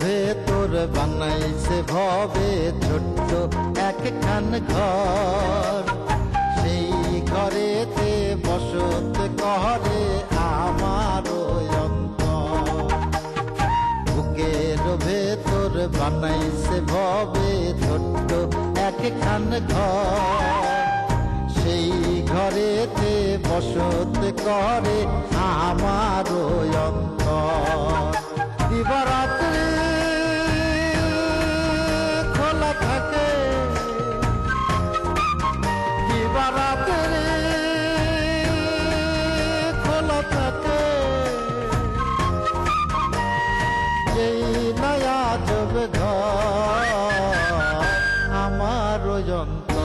ভেতর বানাইছে ভবে ছোট্ট একখান ঘর, সেই ঘরেতে বসত করে আমার অন্তর। বুকের ভেতর বানাইছে ভবে ছোট্ট একখান ঘর, সেই ঘরেতে বসত করে আমার অন্তর। দিবারাত্রি খোলা থাকে, দিবারাত্রি খোলা থাকে, যেই নয়া যাবে ঘর আমার অন্তর।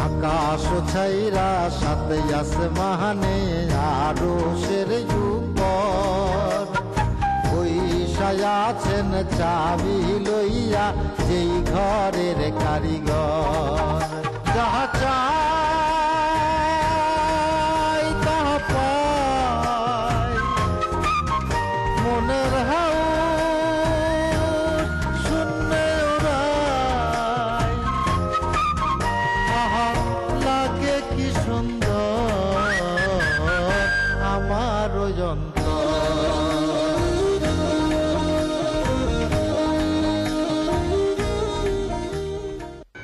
আকাশ ছাইরা সাথে আসমানে আরো সের উপর, ওই সায়াছেন চাবি লইয়া যেই ঘরের কারিগর। যাহা চাই তাহা পাই, মনের হাও শূন্য ওরাই, আহা লাগে কি সুন্দর আমার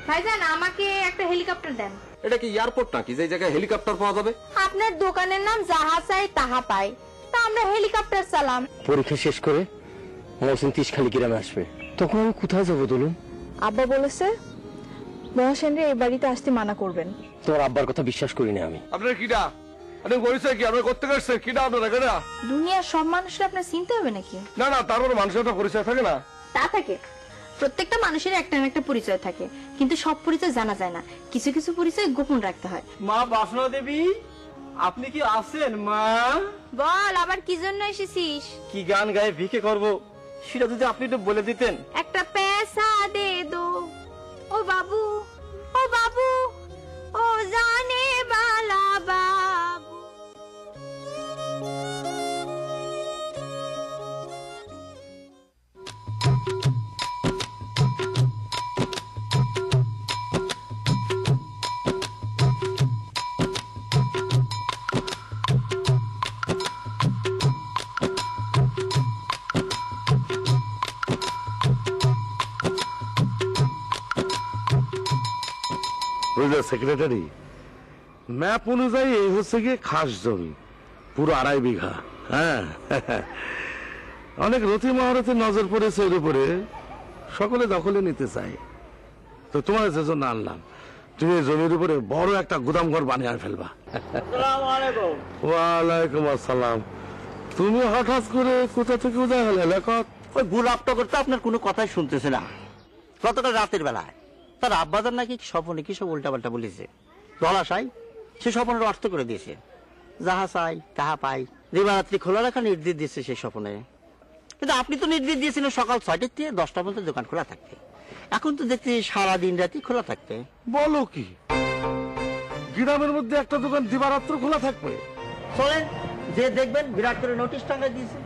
ভাইজান আমাকে একটা হেলিকপ্টার দেন। এটা কি এয়ারপোর্ট নাকি যে জায়গায় হেলিকপ্টার পাওয়া যাবে? আপনার দোকানের নাম যাহা চাই তাহা পাই, তা আমরা হেলিকপ্টার চালাম। পরীক্ষা শেষ করে মহসিন তিসখালি গ্রামে আসবে, তখন আমি কোথায় যাবো বলুন? আব্বা বলেছে মহাসেনরে এই বাড়িতে আসতে মানা করবেন। তোমার আব্বার কথা বিশ্বাস করি না আমি। আপনার কিডা? আপনি পরিচয় কি? আপনার করতে গেছে কিডা? আপনার কেনা? দুনিয়ার সব মানুষের আপনার চিনতে হবে নাকি? না না, তারপরে মানুষের একটা পরিচয় থাকে না? তা থাকে, প্রত্যেকটা মানুষের একটা না একটা পরিচয় থাকে, কিন্তু সব পরিচয় জানা যায় না, কিছু কিছু পরিচয় গোপন রাখতে হয়। মা বাসনা দেবী, আপনি কি আছেন মা? বল, আবার কি জন্য এসেছিস? কি গান গায়ে ভিকে করব সেটা যদি আপনি একটু বলে দিতেন। একটা पैसा दे दो ओ बाबू, ओ बाबू, ओ जाने वाला बाबू। সেক্রেটারি, ম্যাপ অনুযায়ী এই হচ্ছে গিয়ে খাস জমি, পুরো 2.5 বিঘা। হ্যাঁ, অনেক রথি মহারথের নজর পড়েছে ওর উপরে, সকলে দখলে নিতে চায়। তো তোমার যে জন্য আনলাম, তুমি এই জমির উপরে বড় একটা গুদাম ঘর বানিয়ে ফেলবা। ওয়ালাইকুম আসসালাম। তুমি হঠাৎ করে কোথা থেকে উদয় হলে? লেখক ওই গোলাপ টগর তো আপনার কোনো কথাই শুনতেছে না। গতকাল রাতের বেলায় তার আব্বাজার নাকি স্বপনে কি সব উল্টাপাল্টা বলেছে, দলাশাই সে স্বপনের অর্থ করে দিয়েছে। যাহা চাই তাহা পাই, দিবারাত্রি খোলা রাখা নির্দেশ দিয়েছে সেই স্বপনে। কিন্তু আপনি তো নির্দেশ দিয়েছিলেন সকাল 6টা থেকে 10টা পর্যন্ত দোকান খোলা থাকতে, এখন তো দেখছি সারাদিন রাতি খোলা থাকতে। বলো কি, গ্রামের মধ্যে একটা দোকান দিবারাত্র খোলা থাকবে? চলেন যে দেখবেন, বিরাট করে নোটিশ টাঙ্গা দিয়েছে।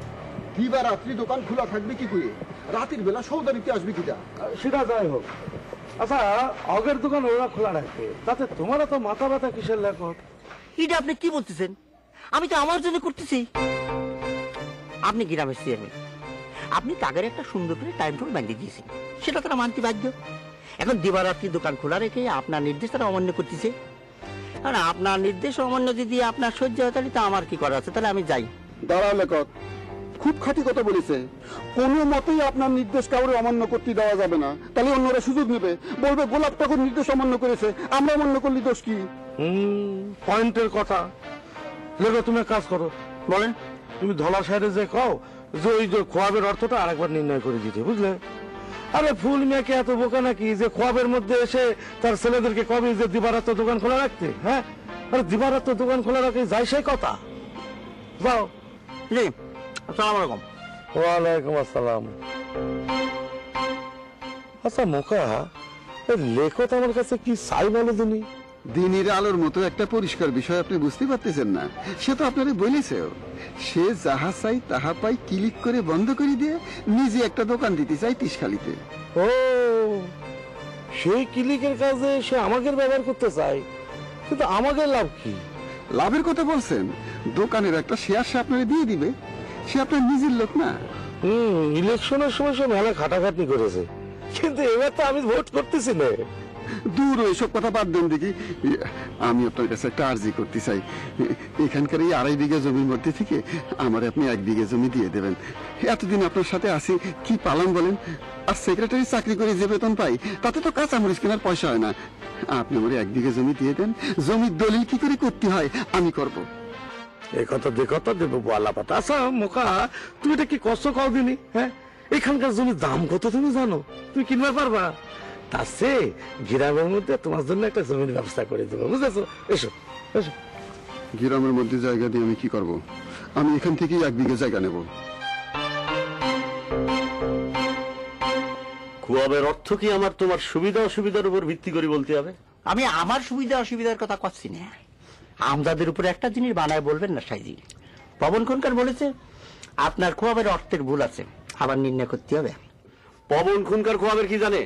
দিবারাত্রি দোকান খোলা থাকবে কি করে? রাতের বেলা সৌদা নিতে আসবে কিটা? সেটা যাই হোক, আচ্ছা আগের দোকান ওরা খোলা রাখবে, তাতে তোমার তো মাথা ব্যথা কিসের? লেখক এটা আপনি কি বলতেছেন? আমি তো আমার জন্য করতেছি। আপনি গ্রামের চেয়ারম্যান, আপনি তাদের একটা সুন্দর করে টাইম টেবিল বানিয়ে দিয়েছেন, সেটা তারা মানতে বাধ্য। এখন দিবারাত্রি দোকান খোলা রেখে আপনার নির্দেশ তারা অমান্য করতেছে। আর আপনার নির্দেশ অমান্য যদি আপনার সহ্য হয় তাহলে তো আমার কি করা আছে, তাহলে আমি যাই। দাঁড়া লেখক, খুব খাঁটি কথা বলেছে। কোনো মতেই আপনার নির্দেশ কাউরে অমান্য করতে দেওয়া যাবে না, তাহলে অন্যরা সুযোগ নেবে, বলবে গোলাপ ঠাকুর নির্দেশ অমান্য করেছে, আমরা অমান্য করলে দোষ কি? পয়েন্টের কথা। লেখক তুমি কাজ করো, বলেন। তুমি ধলা সাইডে যে কও যে ওই যে খোয়াবের অর্থটা আরেকবার নির্ণয় করে দিতে, বুঝলে? আরে ফুল মেয়েকে এত বোকা নাকি যে খোয়াবের মধ্যে এসে তার ছেলেদেরকে কবে যে দিবারাত্র দোকান খোলা রাখতে? হ্যাঁ, আরে দিবারাত্র দোকান খোলা রাখে যাই সেই কথা। যাও। জি, আসসালামু আলাইকুম। ওয়ালাইকুম আসসালাম। আচ্ছা মোকা, লেখো তো আমার কাছে কি চাই বলো তুমি? দিনের আলোর মতো একটা পরিষ্কার বিষয় আপনি বুঝতে পারতেছেন না। সে তো আপনারে বলেছেও, সে যাহা চাই তাহা পাই ক্লিক করে বন্ধ করে দিয়ে নিজে একটা দোকান দিতে চাই তিসখালিতে। ও, সেই ক্লিকের কাজে সে আমাকে ব্যবহার করতে চায়, কিন্তু আমাকে লাভ কি? লাভের কথা বলছেন? দোকানের একটা শেয়ার সে আপনারে দিয়ে দিবে। সে আপনার নিজের লোক না। ইলেকশনের সময় সে মেলা খাটাখাটনি করেছে, কিন্তু এবার তো আমি ভোট করতেছি না। দূর ওইসব কথা বাদ দেন দেখি। আমি আপনার কাছে একটা আর্জি করতে চাই। এখানকার এই 2.5 বিঘা জমির মধ্যে থেকে আমার আপনি 1 বিঘা জমি দিয়ে দেবেন। এতদিন আপনার সাথে আসি, কি পালাম বলেন? আর সেক্রেটারি চাকরি করে যে বেতন পাই তাতে তো কাঁচামরিচ কেনার পয়সা হয় না। আপনি আমার 1 বিঘা জমি দিয়ে দেন। জমির দলিল কি করে করতে হয় আমি করব। এই কথা দেবো বলা পাতা। আচ্ছা মোকা, তুমি এটা কি কষ্ট কও দিনি? হ্যাঁ, এখানকার জমির দাম কত তুমি জানো? তুমি কিনতে পারবা? তার চেয়ে গ্রামের মধ্যে তোমার জন্য একটা জমির ব্যবস্থা করে দেবো, বুঝেছো? এসো এসো। গ্রামের মধ্যে জায়গা দিয়ে আমি কি করব? আমি এখান থেকেই 1 বিঘা জায়গা নেব। কুয়াবের অর্থ কি আমার তোমার সুবিধা অসুবিধার উপর ভিত্তি করে বলতে হবে? আমি আমার সুবিধা অসুবিধার কথা করছি না। আমদাদের উপরে একটা জিনিস বানায় বলবেন না সাইজি। পবন খনকার বলেছে আপনার খোয়াবের অর্থের ভুল আছে, আবার নির্ণয় করতে হবে। পবন খুনকার খোয়াবের কি জানে?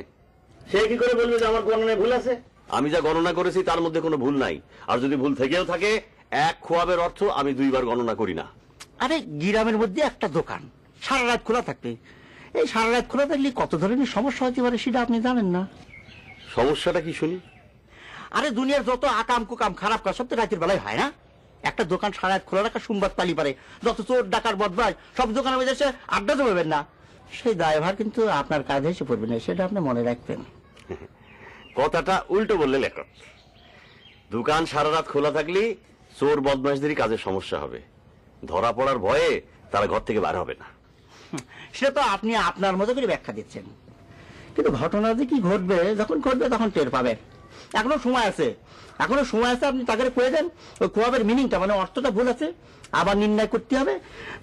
সে কি করে বলবে যে আমার গণনায় ভুল আছে? আমি যা গণনা করেছি তার মধ্যে কোনো ভুল নাই। আর যদি ভুল থেকেও থাকে, 1 খোয়াবের অর্থ আমি 2 বার গণনা করি না। আরে গ্রামের মধ্যে একটা দোকান সারা রাত খোলা থাকবে, এই সারা রাত খোলা থাকলে কত ধরনের সমস্যা হতে পারে সেটা আপনি জানেন না। সমস্যাটা কি শুনি? আরে দুনিয়ার যত আকাম কুকাম খারাপ কাজ সব তো রাতের বেলায় হয় না? একটা দোকান সারা রাত খোলা রাখা সংবাদ পালি পারে, যত চোর ডাকার বদমাশ সব দোকানের মধ্যে এসে আড্ডা জমাবেন না, সেই দায়ভার কিন্তু আপনার কাঁধে এসে পড়বে না, সেটা আপনি মনে রাখবেন। কথাটা উল্টো বললে লেখক। দোকান সারা রাত খোলা থাকলে চোর বদমাশদেরই কাজের সমস্যা হবে। ধরা পড়ার ভয়ে তারা ঘর থেকে বার হবে না। সেটা তো আপনি আপনার মতো করে ব্যাখ্যা দিচ্ছেন, কিন্তু ঘটনা যে কি ঘটবে, যখন ঘটবে তখন টের পাবেন। এখনো সময় আছে, এখনো সময় আছে। আপনি তাকে কয়ে দেন ওই খোয়াবের মিনিংটা, মানে অর্থটা ভুল আছে, আবার নির্ণয় করতে হবে।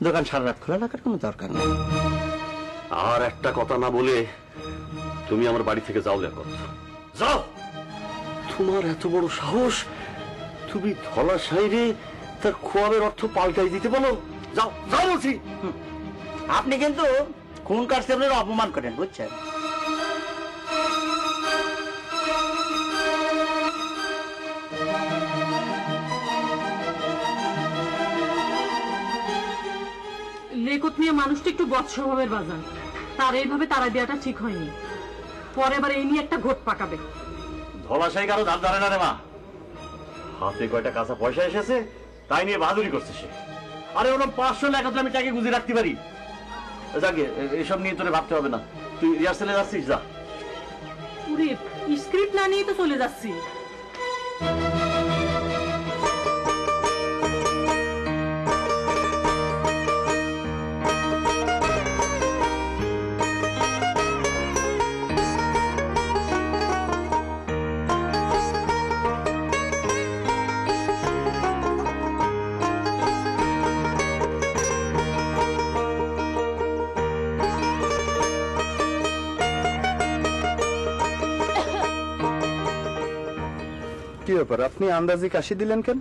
দোকান সারা রাত খোলা রাখার কোনো দরকার নেই। আর একটা কথা না বলে তুমি আমার বাড়ি থেকে যাও লেখক, যাও। তোমার এত বড় সাহস, তুমি ধলা সাইরে তার খোয়াবের অর্থ পাল্টাই দিতে বলো? যাও যাও বলছি। আপনি কিন্তু খুনকার সাহেবের অপমান করেন, বুঝছেন? লেখত নিয়ে মানুষটা একটু বদ স্বভাবের বাজান, তার এইভাবে তারা দেওয়াটা ঠিক হয়নি। পরে আবার এই নিয়ে একটা ঘোট পাকাবে। ধলাশাই কারো ধার ধারে না রে মা। হাতে কয়টা কাঁচা পয়সা এসেছে তাই নিয়ে বাহাদুরি করছে সে। আরে ওরকম 500 লেখা তো আমি টাকে গুঁজে রাখতে পারি। যাকে এসব নিয়ে তোরে ভাবতে হবে না, তুই রিহার্সেলে যাচ্ছিস, যা। পুরি স্ক্রিপ্ট না নিয়ে তো চলে যাচ্ছি। কি ব্যাপার, আপনি আন্দাজে কাশি দিলেন কেন?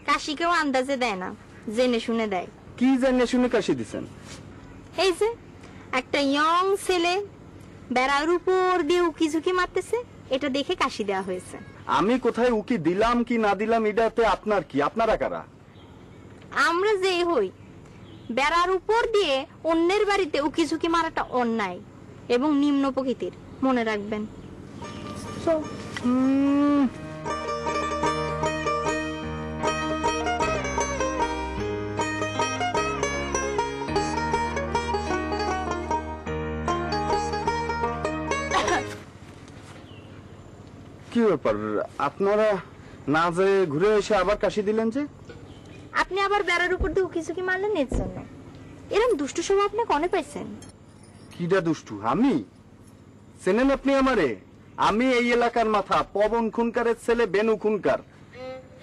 কাশি কেউ আন্দাজে দেয় না, জেনে শুনে দেয়। কি জানিয়ে শুনে কাশি দিছেন? এই যে একটা ইয়ং ছেলে বেড়ার উপর দিয়ে উকি ঝুঁকি মারতেছে, এটা দেখে কাশি দেওয়া হয়েছে। আমি কোথায় উকি দিলাম কি না দিলাম এটাতে আপনার কি? আপনারা কারা? আমরা যে হই, বেড়ার উপর দিয়ে অন্যের বাড়িতে উকি ঝুঁকি মারাটা অন্যায় এবং নিম্ন প্রকৃতির, মনে রাখবেন। কি ব্যাপার, আপনারা না যে ঘুরে এসে আবার কাশি দিলেন যে? আপনি আবার বেড়ার উপর দিয়ে উকি ঝুঁকি মারলেন এর জন্য। এরকম দুষ্টু স্বভাব আপনি কনে পাইছেন? কিডা দুষ্টু? আমি? চেনেন আপনি আমারে? আমি এই এলাকার মাথা, পবন খুনকারের ছেলে বেনু খুনকার।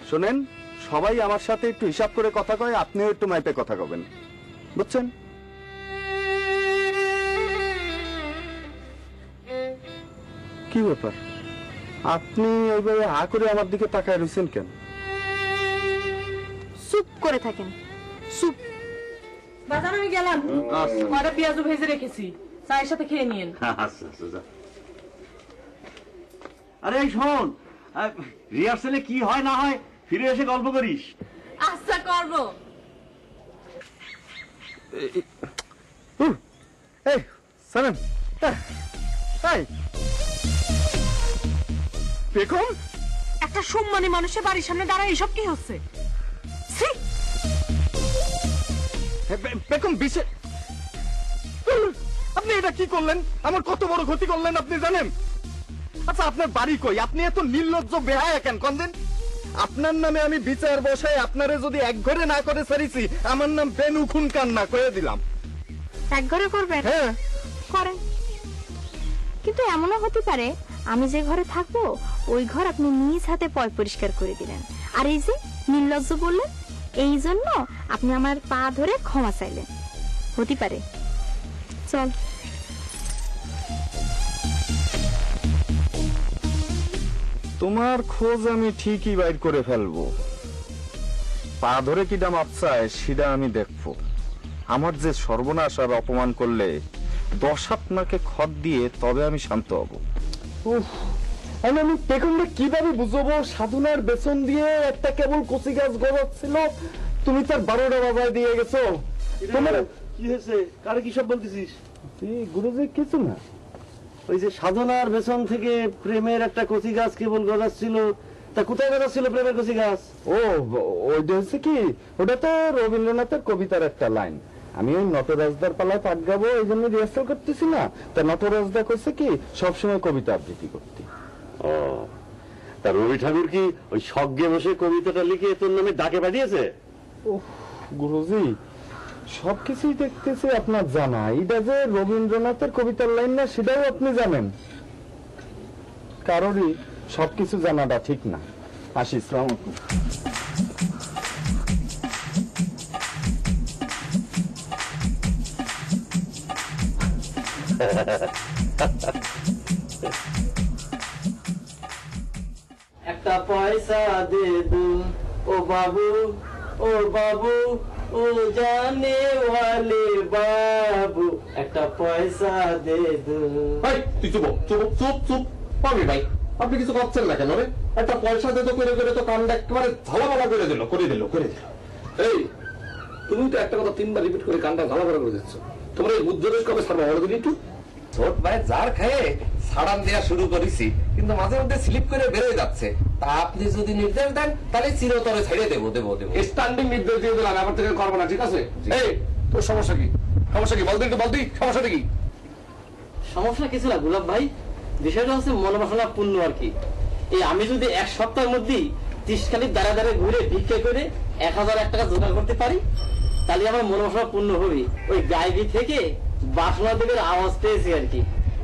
শোনেন, সবাই আমার সাথে একটু হিসাব করে কথা কয়, আপনিও একটু মাইপে কথা কবেন, বুঝছেন? কি ব্যাপার, আপনি এইভাবে হা করে আমার দিকে তাকায় রয়েছেন কেন? চুপ করে থাকেন, চুপ। বাজার আমি গেলাম, কয়টা পেঁয়াজও ভেজে রেখেছি, চায়ের সাথে খেয়ে নিন। আচ্ছা আচ্ছা যা। আরে এই শোন, রিহার্সেলে কি হয় না হয় ফিরে এসে গল্প করিস। আচ্ছা করবো। এই সালেম, এই বেগম, একটা সম্মানী মানুষের বাড়ির সামনে দাঁড়ায় এসব কি হচ্ছে? ছি! বেগম বিশে, আপনি এটা কি করলেন? আমার কত বড় ক্ষতি করলেন আপনি জানেন? আচ্ছা আপনার বাড়ি কই? আপনি এত নির্লজ্জ বেহায়া কেন কন্দেন? আপনার নামে আমি বিচার বসাই আপনারে যদি এক ঘরে না করে সারিছি, আমার নাম বেনু খুন কান্না করে দিলাম। এক ঘরে করবেন? হ্যাঁ করেন, কিন্তু এমনও হতে পারে আমি যে ঘরে থাকবো ওই ঘর আপনি নিজ হাতে পয় পরিষ্কার করে দিলেন, আর এই যে নির্লজ্জ বললেন, এই জন্য আপনি আমার পা ধরে ক্ষমা চাইলেন। হতে পারে। চল। তোমার খোঁজ আমি ঠিকই বাইর করে ফেলবো। পা ধরে কিটা মাপ চায় সেটা আমি দেখবো। আমার যে সর্বনাশ আর অপমান করলে 10 আপনাকে খত দিয়ে তবে আমি শান্ত হব। আমি পেখমটা কিভাবে বুঝবো? সাধনার বেতন দিয়ে একটা কেবল কচি গাছ গজাচ্ছিল, তুমি তার 12টা বাজায় দিয়ে গেছো। তোমার কি হয়েছে? কারে কি সব বলতেছিস? গুরুজি কিছু না, ওই যে সাধনার পেছন থেকে প্রেমের একটা কচি গাছ কেবল গজাচ্ছিল, তা কোথায় গজাচ্ছিল প্রেমের কচি গাছ? ও ওইটা হচ্ছে কি, ওটা তো রবীন্দ্রনাথের কবিতার একটা লাইন। আমি ওই নটরাজদার পালায় পাঠ গাবো, এই জন্য রিহার্সাল করতেছি না। তা নটরাজদা করছে কি, সবসময় কবিতা আবৃত্তি করতে। ও, তা রবি ঠাকুর কি ওই স্বজ্ঞে বসে কবিতাটা লিখে তোর নামে ডাকে পাঠিয়েছে? গুরুজি সবকিছুই দেখতেছি আপনার জানা, এটা যে রবীন্দ্রনাথের কবিতার লাইন না সেটাও আপনি জানেন। কারোরই সবকিছু জানাটা ঠিক না। আসি, আসসালামু আলাইকুম। একটা পয়সা দে দু ও বাবু, ও বাবু, ও জানে ওয়ালে বাবু, একটা পয়সা দে দু। তুই চুপ চুপ চুপ চুপ পাবি ভাই, আপনি কিছু করছেন না কেন রে? একটা পয়সা দিতে করে করে তো কানটা একেবারে ঝালাপালা করে দিল। এই তুমি তো একটা কথা 3বার রিপিট করে কানটা ঝালাপালা করে দিচ্ছ। তোমার এই উদ্যোগ কবে ছাড়বা বলো দিন একটু? ছোট ভাই জার খেয়ে সাড়ান দেওয়া শুরু করেছি, কিন্তু মাঝে মধ্যে স্লিপ করে বেরোয় যাচ্ছে। তা আপনি যদি নির্দেশ দেন তাহলে চিরতরে ছেড়ে দেবো। স্ট্যান্ডিং নির্দেশ দিয়ে দিলাম, আবার থেকে করবো না, ঠিক আছে? এই তোর সমস্যা কি? সমস্যা কি বলতে একটু বলতি, সমস্যাটা কি? সমস্যা কিছু না গোলাপ ভাই, বিষয়টা হচ্ছে মনোবাসনা পূর্ণ আর কি। এই আমি যদি 1 সপ্তাহের মধ্যেই 30 খালি দাঁড়া দাঁড়া ঘুরে ভিক্ষা করে 1001 টাকা জোগাড় করতে পারি, তাহলে আমার মনোবাসনা পূর্ণ হবে। ওই গাইবি থেকে বাসনা দেবের আওয়াজ পেয়েছি আর কি।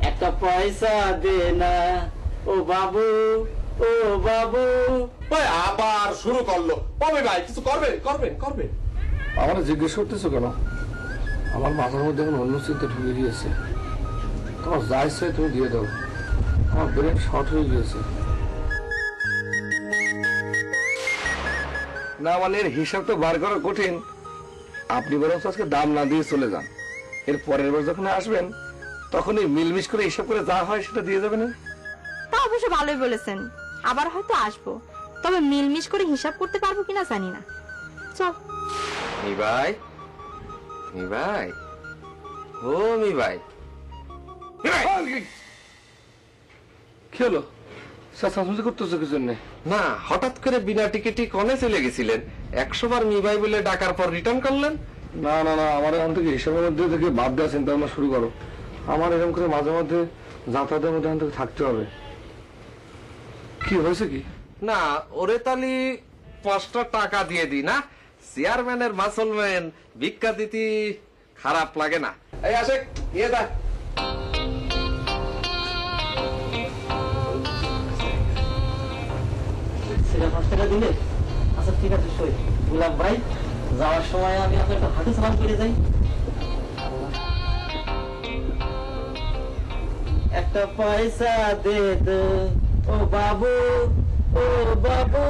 একটা পয়সা দে না ও বাবু, ও বাবু। ওই আবার শুরু করলো। পাবে ভাই কিছু করবে। আমার জিজ্ঞেস করতেছো কেন? আমার মাথার মধ্যে এখন অন্য চিন্তা ঢুকে গিয়েছে। তোমার যা ইচ্ছে তুমি দিয়ে দাও, আমার ব্রেন শর্ট হয়ে গিয়েছে। না মানে এর হিসাব তো বার করা কঠিন। আপনি বরং আজকে দাম না দিয়ে চলে যান, এর পরের বার যখন আসবেন তখন এই মিলমিশ করে হিসাব করে যা হয় সেটা দিয়ে যাবেন। তা অবশ্য ভালোই বলেছেন, আবার হয়তো আসবো, তবে মিলমিশ করে হিসাব করতে পারবো কিনা জানি না। চল। মি ভাই, ও মি ভাই, কি হলো? চেঁচামেচি করতেছো কি জন্য? না হঠাৎ করে বিনা টিকিটই কনে চলে গেছিলেন, 100 বার মি ভাই বলে ডাকার পর রিটার্ন করলেন। না না না, আমার এখন থেকে হিসাবের মধ্যে থেকে বাদ দেওয়া চিন্তা ভাবনা শুরু করো। আমার এরকম করে মাঝে মধ্যে যাতায়াতের মধ্যে এখন থেকে থাকতে হবে। কি হয়েছে কি? না ওরে তালি 5টা টাকা দিয়ে দি না, চেয়ারম্যানের মাসলম্যান ভিক্ষা দিতে খারাপ লাগে না। এই আসে ইয়ে দা, সেটা 5 টাকা দিলে? আচ্ছা ঠিক আছে সই। গোলাপ ভাই যাওয়ার সময় আমি আপনাকে হাতে সালাম করে যাই। একটা পয়সা দে দে ও বাবু, ও বাবু,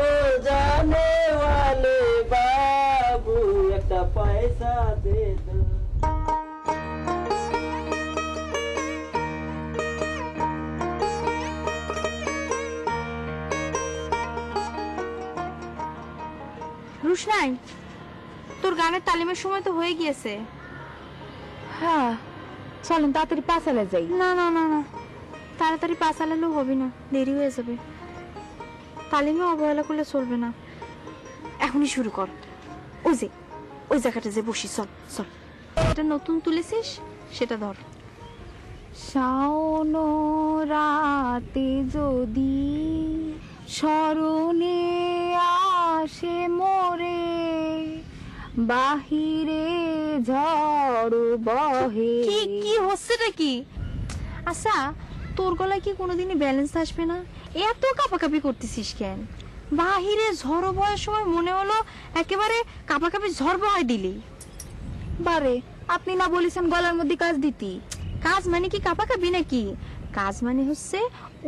ও জানে ওয়ালে বাবু, একটা পয়সা দে দো। রুশনাই, তোর গানের তালিমের সময় তো হয়ে গিয়েছে। হ্যাঁ, চলেন তাড়াতাড়ি পাঁচালে যাই। না না না না, তাড়াতাড়ি পা চালালেও হবে না, দেরি হয়ে যাবে। তালিমে অবহেলা করলে চলবে না, এখনই শুরু কর। ওই যে ওই জায়গাটা যে বসি, চল চল। এটা নতুন তুলেছিস, সেটা ধর। শাওন রাতে যদি স্মরণে আসে মোরে, বাহিরে ঝড় বহে। কি কি হচ্ছে নাকি? আচ্ছা, তোর গলায় কি কোনোদিনই ব্যালেন্স আসবে না? এত কাঁপাকাঁপি করতেছিস কেন? বাহিরে ঝড় বয়ের সময় মনে হলো একেবারে কাঁপাকাঁপি ঝড় বয় দিলি। বারে, আপনি না বলেছেন গলার মধ্যে কাজ দিতি? কাজ মানে কি কাঁপাকাঁপি নাকি? কাজ মানে হচ্ছে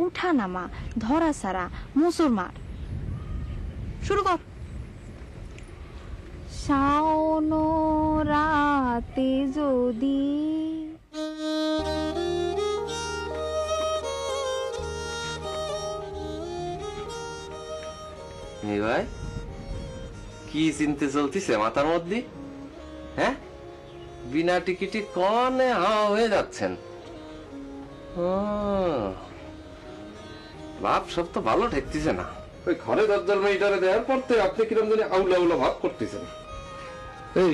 উঠা নামা, ধরা সারা, মোচড় মার। শুরু কর। শাওন রাতে যদি ভাই, কি চিনতে চলতেছে মাথার মধ্যে? হ্যাঁ, বিনা টিকিটে কনে হাওয়া হয়ে যাচ্ছেন? ভাব সব তো ভালো ঠেকতেছে না। ওই ঘরে দরজার মেয়েটারে দেওয়ার পর থেকে আপনি কিরম জানি আউলা আউলা ভাব করতেছেন। এই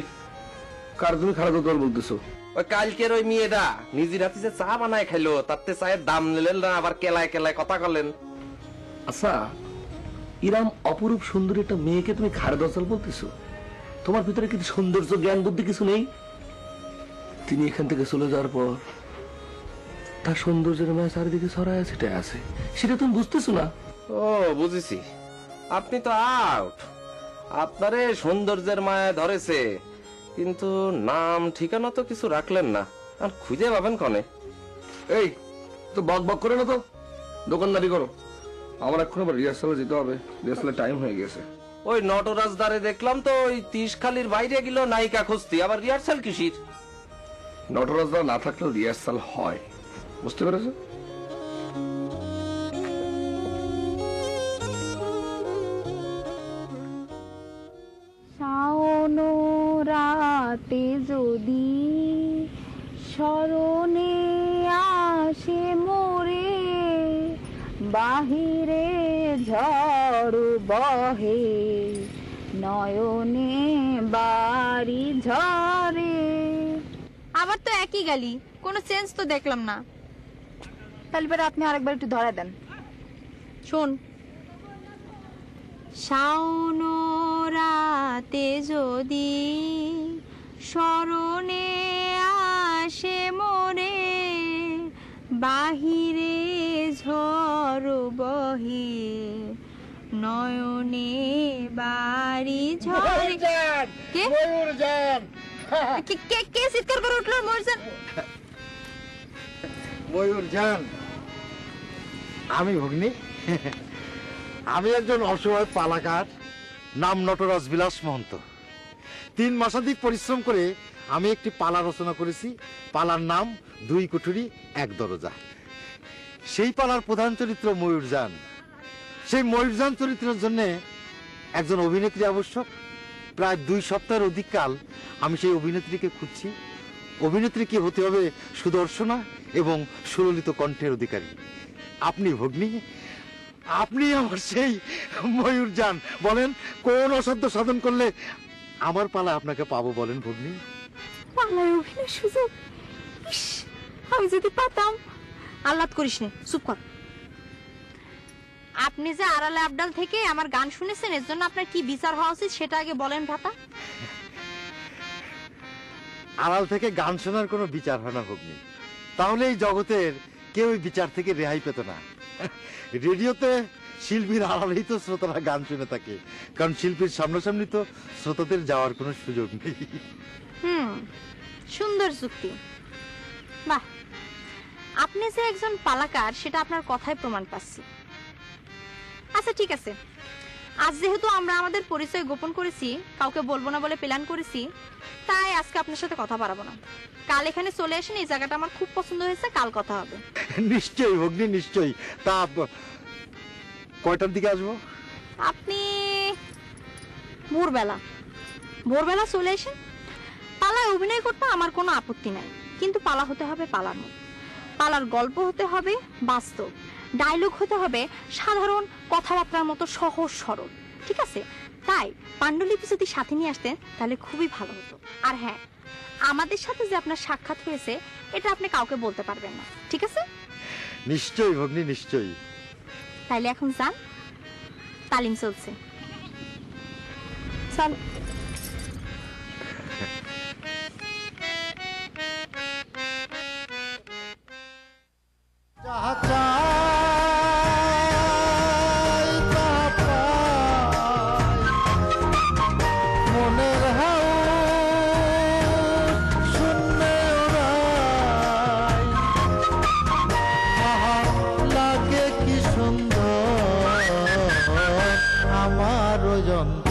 কার তুমি খারাপ দল বলতেছো? ওই কালকের ওই মেয়েটা নিজের হাতে যে চা বানায় খাইলো, তাতে চায়ের দাম নিলেন না, আবার কেলায় কেলায় কথা বলেন। আচ্ছা, ইরাম অপরূপ সুন্দরী একটা মেয়েকে তুমি খাড়ে দল বলতেছো? তোমার ভিতরে কিন্তু সৌন্দর্য জ্ঞান বুদ্ধি কিছু নেই? তিনি এখান থেকে চলে যাওয়ার পর তার সৌন্দর্যের মায়া চারিদিকে ছড়ায় সেটা আছে, সেটা তুমি বুঝতেছো না? ও বুঝেছি, আপনি তো আউট। আপনারে সৌন্দর্যের মায়া ধরেছে, কিন্তু নাম ঠিকানা তো কিছু রাখলেন না, আর খুঁজে পাবেন কনে? এই তো বক বক করে না তো, দোকানদারি করো। আমার এখন আবার রিহার্সালে যেতে হবে, রিহার্সালের টাইম হয়ে গেছে। ওই নটরাজ দ্বারে দেখলাম তো ওই 30 খালির বাইরে গেল নায়িকা খুঁজতে, আবার রিহার্সাল কিসির? নটরাজদা না থাকলেও রিহার্সাল হয়, বুঝতে পেরেছো? শাওন রাতে যদি স্মরণে আসে মোরে, বাহিরে ঝড় বহে, নয়নে বাড়ি ঝরে। আবার তো একই গালি, কোনো চেঞ্জ তো দেখলাম না। তাহলে আপনি আরেকবার একটু ধরে দেন। শোন, শাওন রাতে যদি স্মরণে আসে মোরে, বাহিরে ঝড় বহে, নয়নে বাড়ি ঝরে। কে কে কে চিৎকার করে উঠলো? ময়ূরজান? ময়ূরজান, আমি ভগ্নী। আমি একজন অসহায় পালাকার, নাম নটরাজ বিলাস মহন্ত। 3 মাসাধিক পরিশ্রম করে আমি একটি পালা রচনা করেছি। পালার নাম 2 কুঠুরি 1 দরজা। সেই পালার প্রধান চরিত্র ময়ূরজান। সেই ময়ূরজান চরিত্রের জন্য একজন অভিনেত্রী আবশ্যক। প্রায় 2 সপ্তাহের অধিক কাল আমি সেই অভিনেত্রীকে খুঁজছি। অভিনেত্রী কি হতে হবে সুদর্শনা এবং সুললিত কণ্ঠের অধিকারী। আপনি ভগ্নী, আপনি আমার সেই ময়ূরজান। বলেন, কোন অসাধ্য সাধন করলে আমার পালা আপনাকে পাবো? বলেন ভগ্নী। পালায় অভিনয় সুযোগ? ইস, আমি যদি পাতাম। আহ্লাদ করিস নে, চুপ কর। আপনি যে আড়ালে আবডাল থেকে আমার গান শুনেছেন, এর জন্য আপনার কি বিচার হওয়া উচিত সেটা আগে বলেন ভাতা। আড়াল থেকে গান শোনার কোনো বিচার হয় না ভগ্নী, তাহলে এই জগতের কেউ এই বিচার থেকে রেহাই পেত না। রেডিওতে শিল্পীর আড়ালেই তো শ্রোতারা গান শুনে থাকে, কারণ শিল্পীর সামনাসামনি তো শ্রোতাদের যাওয়ার কোনো সুযোগ নেই। সুন্দর যুক্তি। বাহ, আপনি যে একজন পালাকার সেটা আপনার কথায় প্রমাণ পাচ্ছি। আচ্ছা ঠিক আছে, আজ যেহেতু আমরা আমাদের পরিচয় গোপন করেছি, কাউকে বলবো না বলে প্ল্যান করেছি, তাই আজকে আপনার সাথে কথা বাড়াবো না। কাল এখানে চলে আসেন, এই জায়গাটা আমার খুব পছন্দ হয়েছে, কাল কথা হবে। নিশ্চয়ই ভগ্নি নিশ্চয়ই। তা কয়টার দিকে আসবো? আপনি ভোরবেলা চলে এসেন। পালায় অভিনয় করতে আমার কোনো আপত্তি নাই, কিন্তু পালা হতে হবে পালার মতো। পালার গল্প হতে হবে বাস্তব, ডায়লগ হতে হবে সাধারণ কথাবার্তার মতো সহজ সরল, ঠিক আছে? তাই পাণ্ডুলিপি যদি সাথে নিয়ে আসতেন তাহলে খুবই ভালো হতো। আর হ্যাঁ, আমাদের সাথে যে আপনার সাক্ষাৎ হয়েছে এটা আপনি কাউকে বলতে পারবেন না, ঠিক আছে? নিশ্চয়ই ভগ্নি নিশ্চয়ই। তাইলে এখন যান, তালিম চলছে। চল। মনের লাগে কি সুন্দর আমার যন্ত্র।